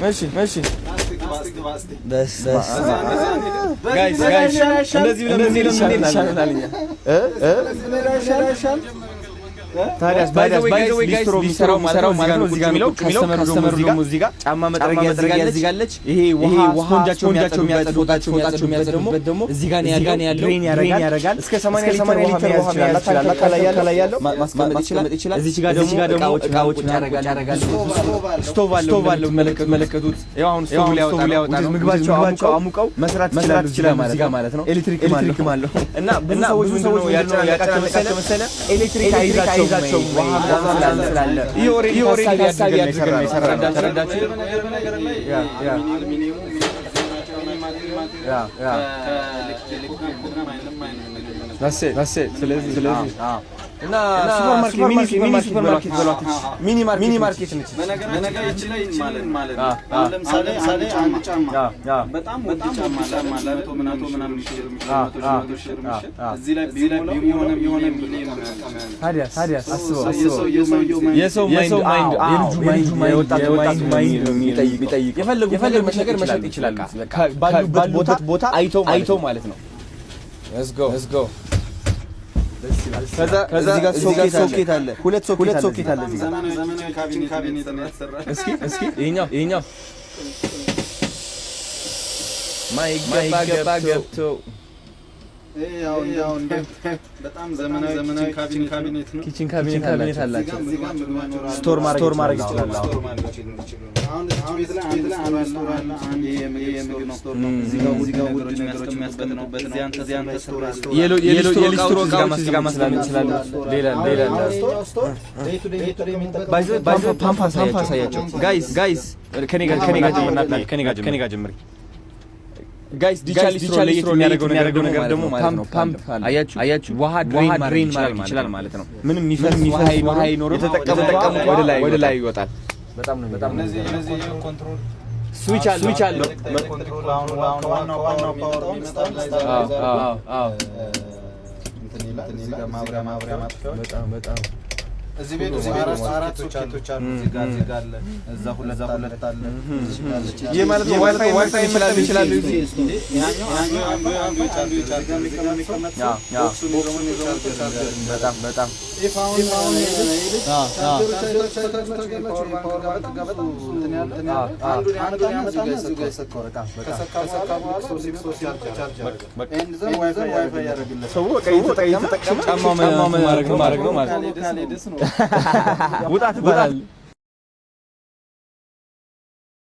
ماشي بس جايز እንደዚህ ብለን ይሻላል ታዲያስ ባይዘው ሊስትሮ የሚሰራው ማለት ነው እዚህ ጋር የሚለው ከስተመር ደግሞ እዚህ ጋር ጫማ መጥረጊያ እዚህ ጋር አለች ይሄ ውሃ ስፖንጃቸው የሚያጸዱባቸው ደግሞ እዚህ ጋር ያለው ድሬን ያረጋል እስከ 80 ሊትር ውሃ መያዝ ይችላል ከላይ ያለው ማስቀመጥ ይችላል እዚህ ጋር ደግሞ እቃዎች ያረጋል ስቶቭ አለው መለከቱት ያው አሁን ስቶቭ ሊያወጣ ነው ምግባቸው አሙቀው መስራት ይችላል ማለት ነው ኤሌክትሪክ አለው እና ብዙ ሰዎች ያጫነቃቸው መሰለ ኤሌክትሪክ አይዛቸው ውሃ ስላለ ይወሬ ሀሳብ ያድርገን ተረዳችሁ that's it ስለዚህ እና ሱፐርማርኬት ሚኒ ማርኬት ነች በነገራችን ላይ ይችላል ማለት ነው ለምሳሌ አንድ ጫማ በጣም ወድ ጫማ ማለት ምናምን እዚህ ላይ የሆነ ሚሊዮን ታዲያ አስበው የሰው ማይንድ የልጁ ማይንድ የሚጠይቅ የፈለጉ ነገር መሸጥ ይችላል ባሉበት ቦታ አይቶ ማለት ነው let's go ከዛ እዚህ ጋር ሶኬት አለ ሁለት ሶኬት አለ እዚህ ጋር ዘመናዊ ካቢኔት ነው ያሰራል እስኪ ይሄኛው ማይገባ ገብቶ ያው በጣም ዘመናዊ ካቢኔት ነው ኪችን ካቢኔት አላቸው ስቶር ማድረግ ይችላል አሁን ቤት ላይ አንድ ስቶር አለ አንድ የምግብ ስቶር ነው እዚህ ጋር ነገሮች የሚያስቀምጡበት ነው እዚህ አንተ ስቶር የሊስትሮ እቃዎች እዚህ ጋር ማስላል ይችላል ሌላ ስቶር ፓምፓስ አያቸው ጋይስ ከኔ ጋር ጀምሪ ጋይስ ዲቻሊስትሮ የሚያደርገው ነገር ደግሞ ማለት ነው ፓምፕ አያችሁ ውሃ ድሬን ማድረግ ይችላል ማለት ነው ምንም ውሃ አይኖርም የተጠቀሙት ወደ ላይ ይወጣል በጣም እነዚህ ኮንትሮል ስዊች አለው ኮንትሮል አሁን ዋናው ፓወር የሚመጣው እንትን ይላል እዚህ ጋር ማብሪያ ማጥፋት በጣም እዚህ ቤት አራት ሶኬቶች አሉ እዚህ ጋር አለ እዛ ሁለት አለ ይሄ ማለት ነው ዋይፋይ ይችላል እዚህ ያኛው አንዱ በጣም ኢፋውን ማድረግ ነው ማለት ነው ውጣት